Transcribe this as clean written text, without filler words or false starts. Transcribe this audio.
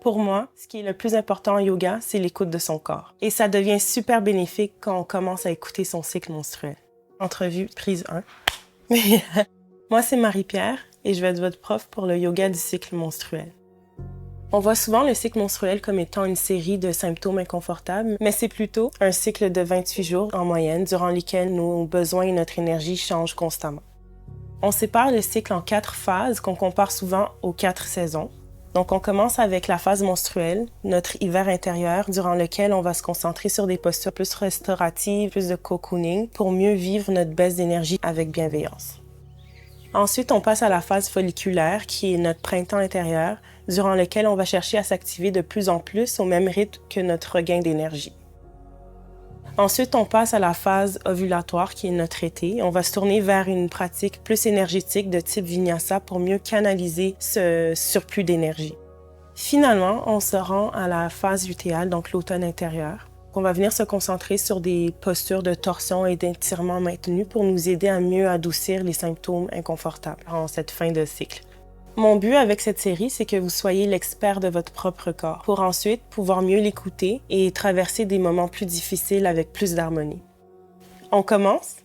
Pour moi, ce qui est le plus important en yoga, c'est l'écoute de son corps. Et ça devient super bénéfique quand on commence à écouter son cycle menstruel. Entrevue prise 1. Moi, c'est Marie-Pierre et je vais être votre prof pour le yoga du cycle menstruel. On voit souvent le cycle menstruel comme étant une série de symptômes inconfortables, mais c'est plutôt un cycle de 28 jours en moyenne durant lesquels nos besoins et notre énergie changent constamment. On sépare le cycle en 4 phases qu'on compare souvent aux 4 saisons. Donc, on commence avec la phase menstruelle, notre hiver intérieur, durant lequel on va se concentrer sur des postures plus restauratives, plus de cocooning, pour mieux vivre notre baisse d'énergie avec bienveillance. Ensuite, on passe à la phase folliculaire, qui est notre printemps intérieur, durant lequel on va chercher à s'activer de plus en plus au même rythme que notre regain d'énergie. Ensuite, on passe à la phase ovulatoire, qui est notre été. On va se tourner vers une pratique plus énergétique de type vinyasa pour mieux canaliser ce surplus d'énergie. Finalement, on se rend à la phase lutéale, donc l'automne intérieur. On va venir se concentrer sur des postures de torsion et d'étirement maintenu pour nous aider à mieux adoucir les symptômes inconfortables en cette fin de cycle. Mon but avec cette série, c'est que vous soyez l'expert de votre propre corps pour ensuite pouvoir mieux l'écouter et traverser des moments plus difficiles avec plus d'harmonie. On commence?